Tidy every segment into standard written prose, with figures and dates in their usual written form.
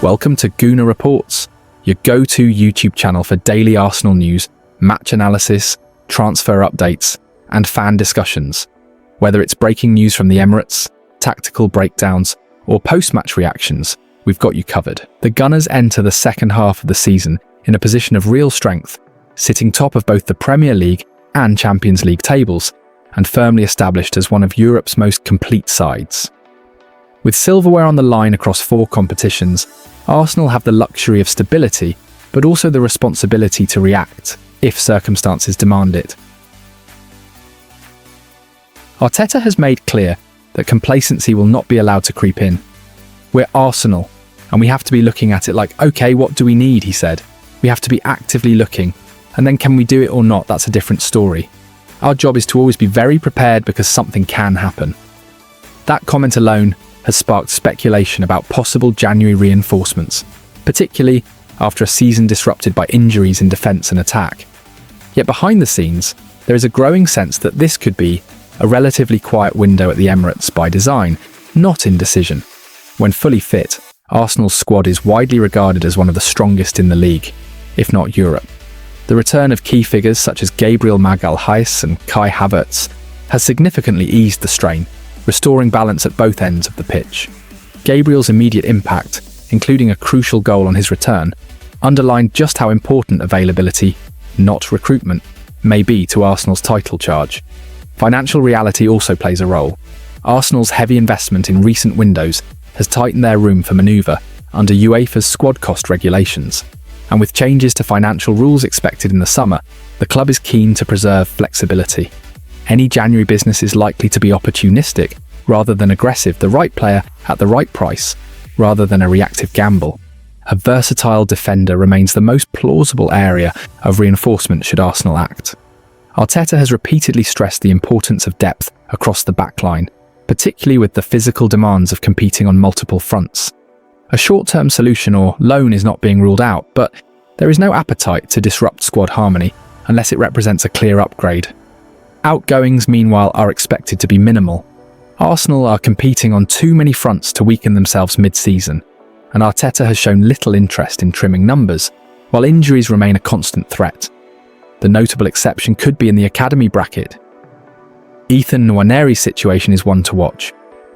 Welcome to Gooner Reports, your go-to YouTube channel for daily Arsenal news, match analysis, transfer updates, and fan discussions. Whether it's breaking news from the Emirates, tactical breakdowns, or post-match reactions, we've got you covered. The Gunners enter the second half of the season in a position of real strength, sitting top of both the Premier League and Champions League tables, and firmly established as one of Europe's most complete sides. With silverware on the line across 4 competitions, Arsenal have the luxury of stability, but also the responsibility to react if circumstances demand it. Arteta has made clear that complacency will not be allowed to creep in. We're Arsenal, and we have to be looking at it like, okay, what do we need, he said. We have to be actively looking, and then can we do it or not, that's a different story. Our job is to always be very prepared because something can happen. That comment alone has sparked speculation about possible January reinforcements, particularly after a season disrupted by injuries in defence and attack. Yet behind the scenes, there is a growing sense that this could be a relatively quiet window at the Emirates by design, not indecision. When fully fit, Arsenal's squad is widely regarded as one of the strongest in the league, if not Europe. The return of key figures such as Gabriel Magalhaes and Kai Havertz has significantly eased the strain, restoring balance at both ends of the pitch. Gabriel's immediate impact, including a crucial goal on his return, underlined just how important availability, not recruitment, may be to Arsenal's title charge. Financial reality also plays a role. Arsenal's heavy investment in recent windows has tightened their room for manoeuvre under UEFA's squad cost regulations, and with changes to financial rules expected in the summer, the club is keen to preserve flexibility. Any January business is likely to be opportunistic rather than aggressive, the right player at the right price rather than a reactive gamble. A versatile defender remains the most plausible area of reinforcement should Arsenal act. Arteta has repeatedly stressed the importance of depth across the backline, particularly with the physical demands of competing on multiple fronts. A short-term solution or loan is not being ruled out, but there is no appetite to disrupt squad harmony unless it represents a clear upgrade. Outgoings, meanwhile, are expected to be minimal. Arsenal are competing on too many fronts to weaken themselves mid-season, and Arteta has shown little interest in trimming numbers, while injuries remain a constant threat. The notable exception could be in the academy bracket. Ethan Nwaneri's situation is one to watch.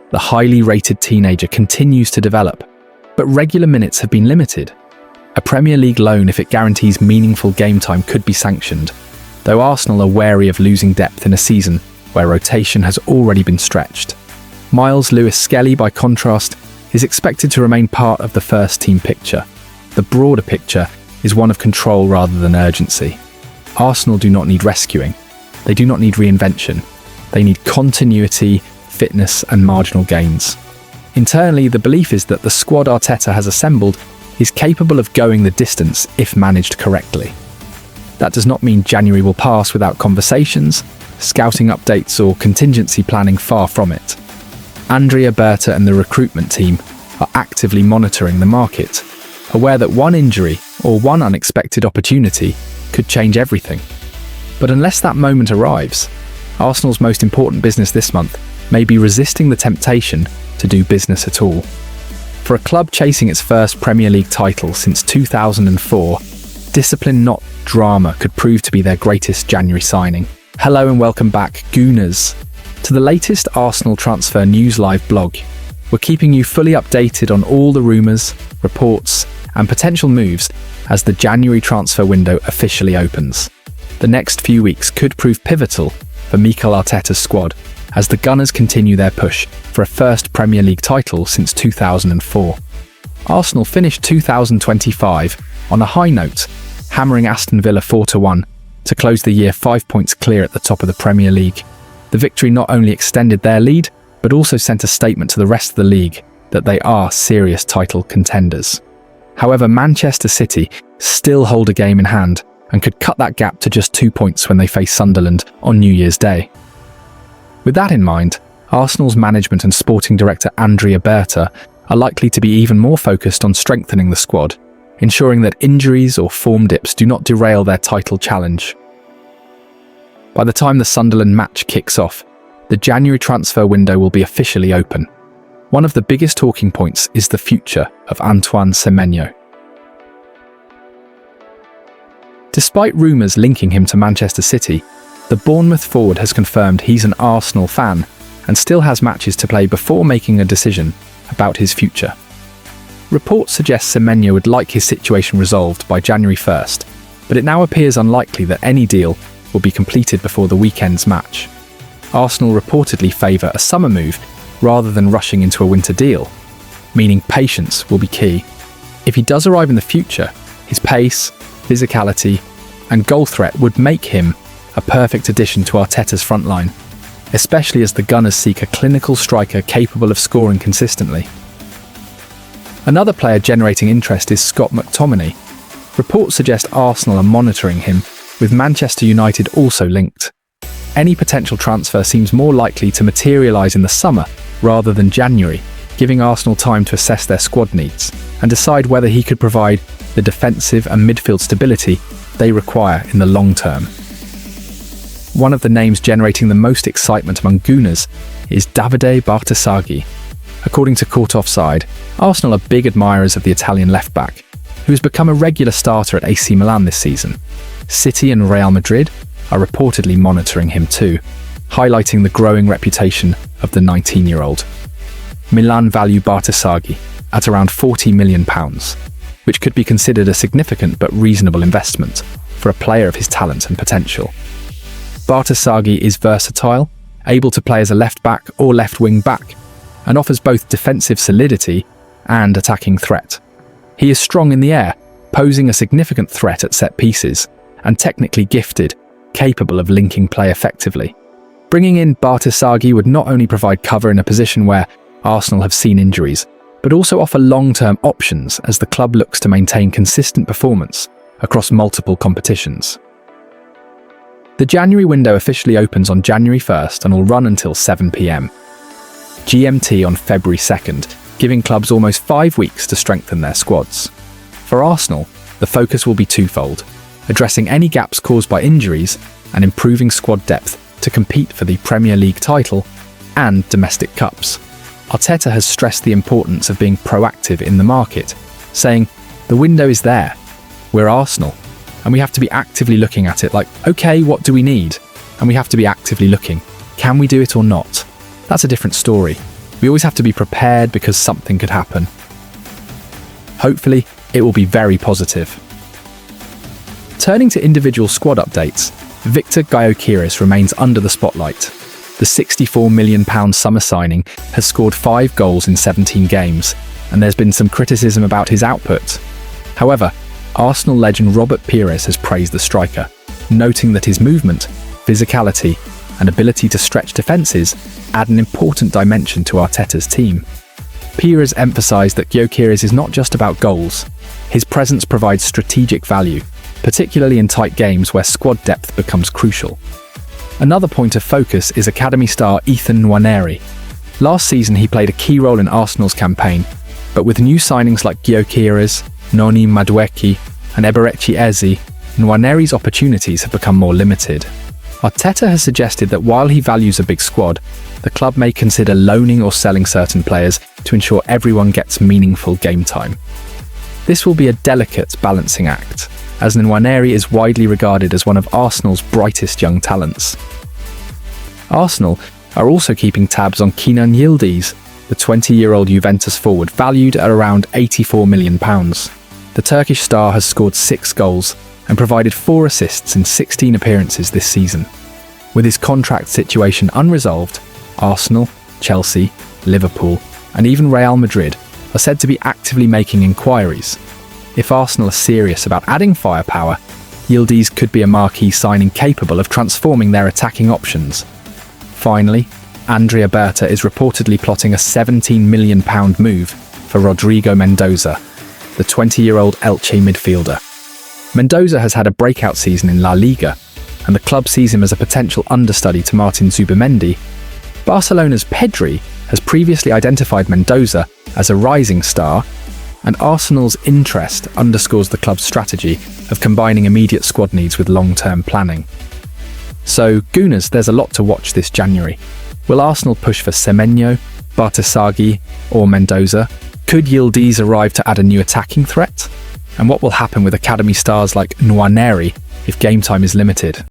The highly rated teenager continues to develop, but regular minutes have been limited. A Premier League loan, if it guarantees meaningful game time, could be sanctioned, though Arsenal are wary of losing depth in a season where rotation has already been stretched. Miles Lewis-Skelly, by contrast, is expected to remain part of the first-team picture. The broader picture is one of control rather than urgency. Arsenal do not need rescuing. They do not need reinvention. They need continuity, fitness, and marginal gains. Internally, the belief is that the squad Arteta has assembled is capable of going the distance if managed correctly. That does not mean January will pass without conversations, scouting updates, or contingency planning, far from it. Andrea Berta and the recruitment team are actively monitoring the market, aware that one injury or one unexpected opportunity could change everything. But unless that moment arrives, Arsenal's most important business this month may be resisting the temptation to do business at all. For a club chasing its first Premier League title since 2004, discipline, not drama, could prove to be their greatest January signing. Hello and welcome back, Gooners, to the latest Arsenal Transfer News Live blog. We're keeping you fully updated on all the rumours, reports, and potential moves as the January transfer window officially opens. The next few weeks could prove pivotal for Mikel Arteta's squad as the Gunners continue their push for a first Premier League title since 2004. Arsenal finished 2025 on a high note, hammering Aston Villa 4-1 to close the year 5 points clear at the top of the Premier League. The victory not only extended their lead, but also sent a statement to the rest of the league that they are serious title contenders. However, Manchester City still hold a game in hand and could cut that gap to just 2 points when they face Sunderland on New Year's Day. With that in mind, Arsenal's management and sporting director Andrea Berta are likely to be even more focused on strengthening the squad, ensuring that injuries or form dips do not derail their title challenge. By the time the Sunderland match kicks off, the January transfer window will be officially open. One of the biggest talking points is the future of Antoine Semenyo. Despite rumours linking him to Manchester City, the Bournemouth forward has confirmed he's an Arsenal fan and still has matches to play before making a decision about his future. Reports suggest Semenyo would like his situation resolved by January 1st, but it now appears unlikely that any deal will be completed before the weekend's match. Arsenal reportedly favour a summer move rather than rushing into a winter deal, meaning patience will be key. If he does arrive in the future, his pace, physicality, and goal threat would make him a perfect addition to Arteta's frontline, especially as the Gunners seek a clinical striker capable of scoring consistently. Another player generating interest is Scott McTominay. Reports suggest Arsenal are monitoring him, with Manchester United also linked. Any potential transfer seems more likely to materialise in the summer rather than January, giving Arsenal time to assess their squad needs and decide whether he could provide the defensive and midfield stability they require in the long term. One of the names generating the most excitement among Gooners is Davide Bartasaghi. According to Court Offside, Arsenal are big admirers of the Italian left-back, who has become a regular starter at AC Milan this season. City and Real Madrid are reportedly monitoring him too, highlighting the growing reputation of the 19-year-old. Milan value Bartasaghi at around £40 million, which could be considered a significant but reasonable investment for a player of his talent and potential. Bartasaghi is versatile, able to play as a left-back or left-wing back, and offers both defensive solidity and attacking threat. He is strong in the air, posing a significant threat at set pieces, and technically gifted, capable of linking play effectively. Bringing in Bartasaghi would not only provide cover in a position where Arsenal have seen injuries, but also offer long-term options as the club looks to maintain consistent performance across multiple competitions. The January window officially opens on January 1st and will run until 7 p.m. GMT on February 2nd, giving clubs almost 5 weeks to strengthen their squads. For Arsenal, the focus will be twofold: addressing any gaps caused by injuries and improving squad depth to compete for the Premier League title and domestic cups. Arteta has stressed the importance of being proactive in the market, saying, "The window is there. We're Arsenal, and we have to be actively looking at it like, okay, what do we need? And we have to be actively looking, can we do it or not? That's a different story. We always have to be prepared because something could happen." Hopefully, it will be very positive. Turning to individual squad updates, Victor Gyökeres remains under the spotlight. The £64 million summer signing has scored 5 goals in 17 games, and there's been some criticism about his output. However, Arsenal legend Robert Pires has praised the striker, noting that his movement, physicality, and ability to stretch defences add an important dimension to Arteta's team. Pires emphasised that Gyökeres is not just about goals. His presence provides strategic value, particularly in tight games where squad depth becomes crucial. Another point of focus is academy star Ethan Nwaneri. Last season he played a key role in Arsenal's campaign, but with new signings like Gyökeres, Noni Madueke and Eberechi Eze, Nwaneri's opportunities have become more limited. Arteta has suggested that while he values a big squad, the club may consider loaning or selling certain players to ensure everyone gets meaningful game time. This will be a delicate balancing act, as Nwaneri is widely regarded as one of Arsenal's brightest young talents. Arsenal are also keeping tabs on Kenan Yildiz, the 20-year-old Juventus forward valued at around £84 million. The Turkish star has scored 6 goals and provided 4 assists in 16 appearances this season. With his contract situation unresolved, Arsenal, Chelsea, Liverpool, and even Real Madrid are said to be actively making inquiries. If Arsenal are serious about adding firepower, Yildiz could be a marquee signing capable of transforming their attacking options. Finally, Andrea Berta is reportedly plotting a £17 million move for Rodrigo Mendoza, the 20-year-old Elche midfielder. Mendoza has had a breakout season in La Liga, and the club sees him as a potential understudy to Martin Zubimendi. Barcelona's Pedri has previously identified Mendoza as a rising star, and Arsenal's interest underscores the club's strategy of combining immediate squad needs with long-term planning. So, Gooners, there's a lot to watch this January. Will Arsenal push for Semenyo, Bartasagi, or Mendoza? Could Yildiz arrive to add a new attacking threat? And what will happen with academy stars like Nwaneri if game time is limited?